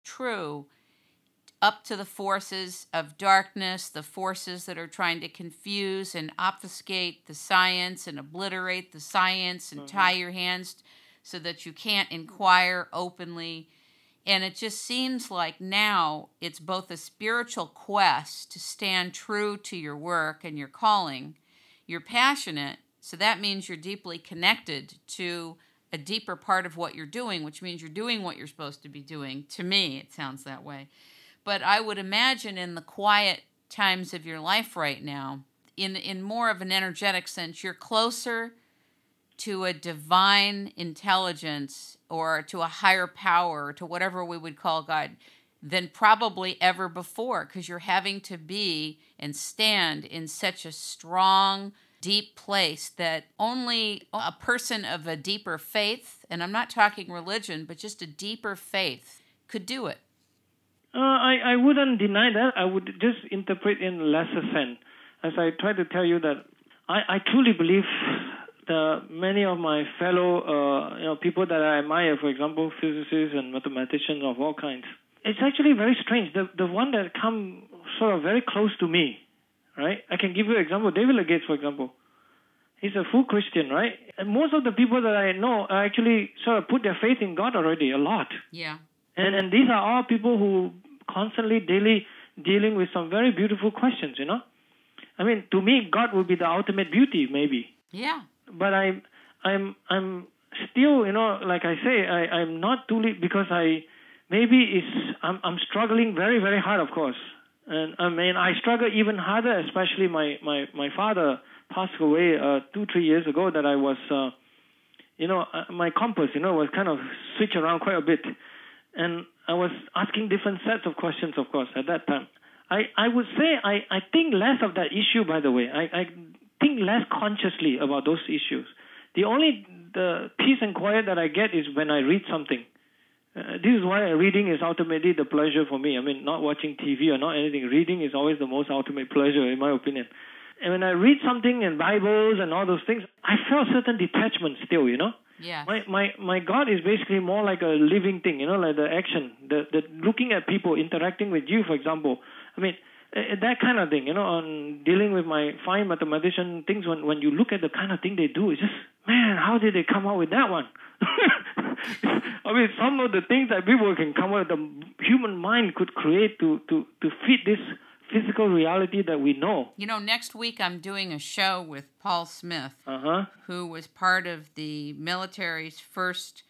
true up to the forces of darkness, the forces that are trying to confuse and obfuscate the science and obliterate the science and tie your hands so that you can't inquire openly. And it just seems like now it's both a spiritual quest to stand true to your work and your calling. You're passionate, so that means you're deeply connected to a deeper part of what you're doing, which means you're doing what you're supposed to be doing. To me, it sounds that way. But I would imagine in the quiet times of your life right now, in more of an energetic sense, you're closer to a divine intelligence or to a higher power, to whatever we would call God, than probably ever before, because you're having to be and stand in such a strong, deep place that only a person of a deeper faith, and I'm not talking religion, but just a deeper faith, could do it. I wouldn't deny that. I would just interpret in a lesser sense. As I try to tell you that I truly believe many of my fellow people that I admire, for example, physicists and mathematicians of all kinds, it's actually very strange. The one that come sort of very close to me, right? I can give you an example. David Legates, for example. He's a full Christian, right? And most of the people that I know are actually sort of put their faith in God already, a lot. Yeah. And these are all people who constantly, daily dealing with some very beautiful questions, I mean, to me, God would be the ultimate beauty, maybe. Yeah. But I'm still, like I say, I'm not too late because I'm struggling very, very hard, of course. And I mean, I struggle even harder, especially my father passed away 2-3 years ago, that I was, my compass, was kind of switched around quite a bit. And I was asking different sets of questions, of course, at that time. I would say I think less of that issue, by the way. I think less consciously about those issues. The peace and quiet that I get is when I read something. This is why reading is ultimately the pleasure for me. I mean, not watching TV or not anything. Reading is always the most ultimate pleasure, in my opinion. And when I read something in Bibles and all those things, I felt certain detachment still, Yeah. My God is basically more like a living thing, like the action, the looking at people, interacting with you, for example. I mean, that kind of thing, on dealing with my fine mathematician things, when you look at the kind of thing they do, it's just, man, how did they come up with that one? I mean, some of the things that people can come up with, the human mind could create to fit this physical reality that we know. Next week I'm doing a show with Paul Smith, who was part of the military's first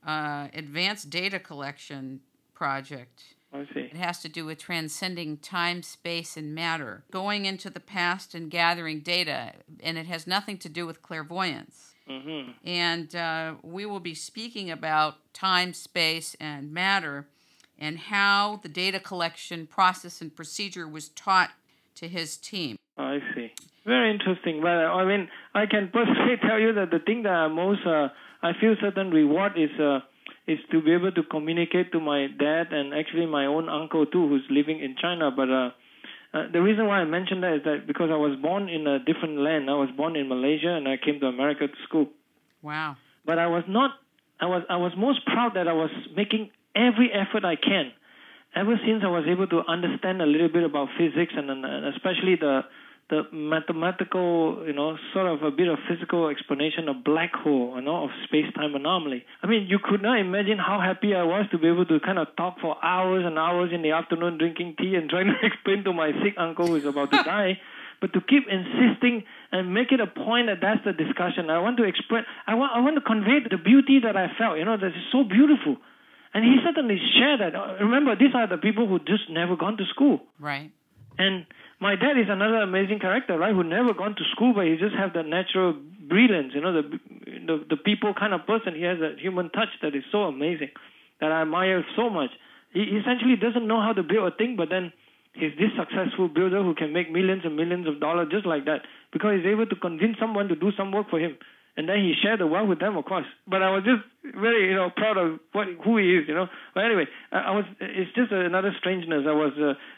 advanced data collection project. I see. It has to do with transcending time, space, and matter, going into the past and gathering data, and it has nothing to do with clairvoyance. Mm-hmm. And we will be speaking about time, space, and matter, and how the data collection process and procedure was taught to his team. I see. Very interesting. But I mean, I can personally tell you that the thing that I feel certain reward is to be able to communicate to my dad and actually my own uncle too, who's living in China. But the reason why I mentioned that is that because I was born in a different land. I was born in Malaysia and I came to America to school. Wow. But I was most proud that I was making every effort I can. Ever since I was able to understand a little bit about physics and especially the mathematical, sort of a bit of physical explanation of black hole, of space-time anomaly. I mean, you could not imagine how happy I was to be able to kind of talk for hours and hours in the afternoon drinking tea and trying to explain to my sick uncle who is about to die. But to keep insisting and make it a point that that's the discussion. I want to express, I want to convey the beauty that I felt, that is so beautiful. And he certainly shared that. Remember, these are the people who just never gone to school. Right. And my dad is another amazing character, right, who never gone to school, but he just have the natural brilliance, the people kind of person. He has a human touch that is so amazing, that I admire so much. He essentially doesn't know how to build a thing, but then he's this successful builder who can make millions and millions of dollars just like that because he's able to convince someone to do some work for him. And then he shared the wealth with them, of course. But I was just very, proud of who he is, But anyway, it's just another strangeness. I was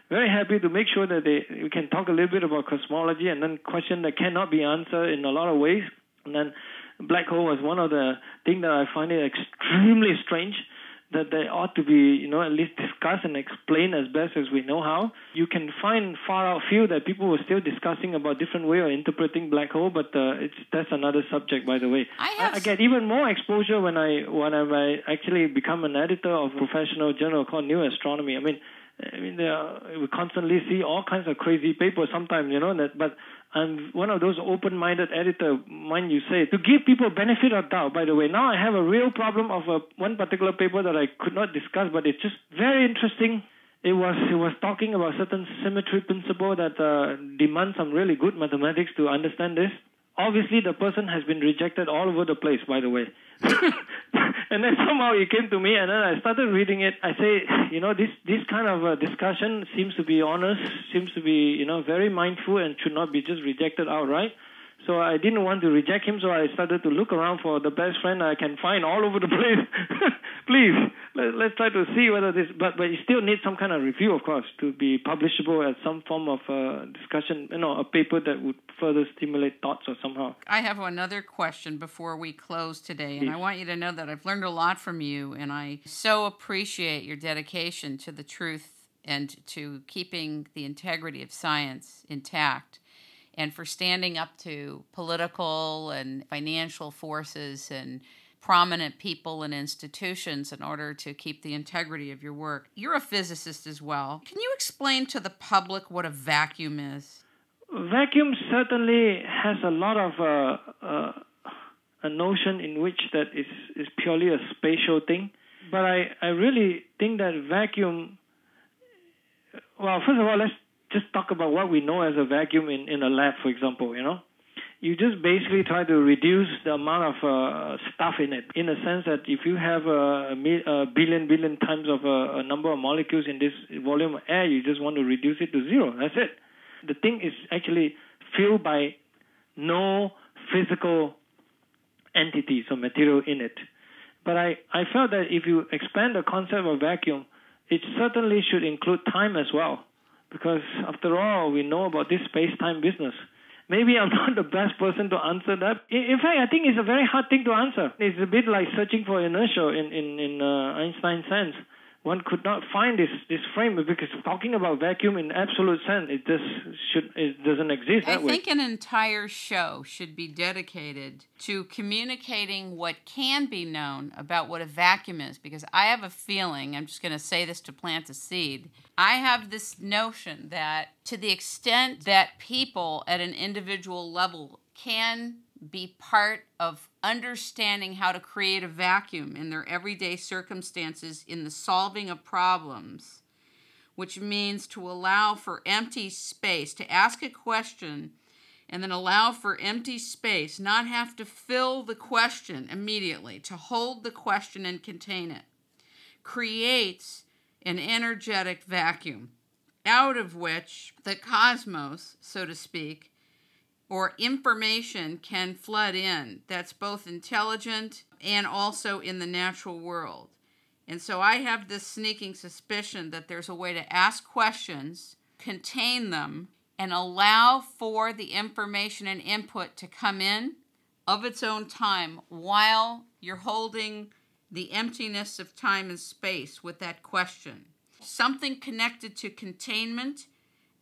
very happy to make sure that we can talk a little bit about cosmology and then question that cannot be answered in a lot of ways. And then black hole was one of the things that I find it extremely strange that they ought to be, at least discussed and explained as best as we know how. You can find far out field that people were still discussing about different way of interpreting black hole, but that's another subject, by the way. I get even more exposure when I actually become an editor of a professional journal called New Astronomy. We constantly see all kinds of crazy papers sometimes, but I'm one of those open-minded editors, mind you say, to give people benefit of doubt, by the way. Now I have a real problem of one particular paper that I could not discuss, but it's just very interesting. It was talking about certain symmetry principle that demands some really good mathematics to understand this. Obviously, the person has been rejected all over the place, by the way. And then somehow he came to me, and then I started reading it. I say, this kind of discussion seems to be honest, seems to be, very mindful, and should not be just rejected outright. So I didn't want to reject him, so I started to look around for the best friend I can find all over the place. Please, let's try to see whether this... But you still need some kind of review, of course, to be publishable as some form of discussion, a paper that would further stimulate thoughts or somehow. I have another question before we close today, and I want you to know that I've learned a lot from you, and I so appreciate your dedication to the truth and to keeping the integrity of science intact, and for standing up to political and financial forces and prominent people and institutions in order to keep the integrity of your work. You're a physicist as well. Can you explain to the public what a vacuum is? Vacuum certainly has a lot of a notion in which that is purely a spatial thing. But I really think that vacuum... Well, first of all, let's just talk about what we know as a vacuum in a lab, for example, You just basically try to reduce the amount of stuff in it, in a sense that if you have a billion times of a number of molecules in this volume of air, you just want to reduce it to zero. That's it. The thing is actually filled by no physical entities or material in it. But I felt that if you expand the concept of vacuum, it certainly should include time as well. Because after all, we know about this space-time business. Maybe I'm not the best person to answer that. In fact, I think it's a very hard thing to answer. It's a bit like searching for inertia in Einstein's sense. One could not find this frame because talking about vacuum in absolute sense, it doesn't exist that way. I think an entire show should be dedicated to communicating what can be known about what a vacuum is, because I have a feeling, I'm just going to say this to plant a seed, I have this notion that to the extent that people at an individual level can be part of understanding how to create a vacuum in their everyday circumstances in the solving of problems, which means to allow for empty space, to ask a question and then allow for empty space, not have to fill the question immediately, to hold the question and contain it, creates an energetic vacuum out of which the cosmos, so to speak, or information can flood in that's both intelligent and also in the natural world. And so I have this sneaking suspicion that there's a way to ask questions, contain them, and allow for the information and input to come in of its own time while you're holding the emptiness of time and space with that question. Something connected to containment.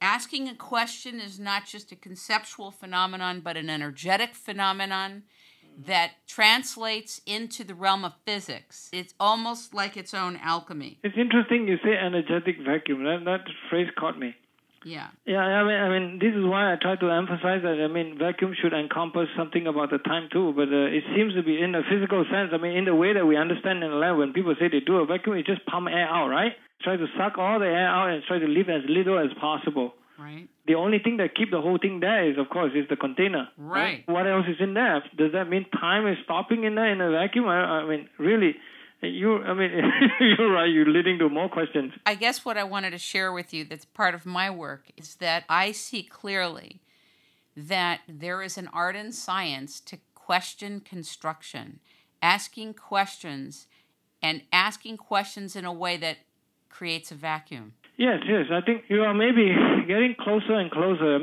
Asking a question is not just a conceptual phenomenon, but an energetic phenomenon that translates into the realm of physics. It's almost like its own alchemy. It's interesting you say energetic vacuum. That phrase caught me. Yeah. Yeah, I mean, this is why I try to emphasize that, vacuum should encompass something about the time too, but it seems to be in a physical sense, in the way that we understand in the lab, when people say they do a vacuum, it just pump air out, right? Try to suck all the air out and try to leave as little as possible. Right. The only thing that keeps the whole thing there is, of course, is the container. Right. What else is in there? Does that mean time is stopping in there in a vacuum? Really, you're right. You're leading to more questions. I guess what I wanted to share with you that's part of my work is that I see clearly that there is an art and science to question construction, asking questions, and asking questions in a way that creates a vacuum. Yes. I think you are maybe getting closer and closer.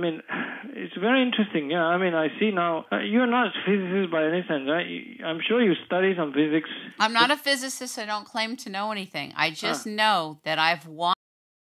it's very interesting. Yeah, I mean, I see now. You're not a physicist by any sense, right? I'm sure you study some physics. I'm not a physicist. I don't claim to know anything. I just know that I've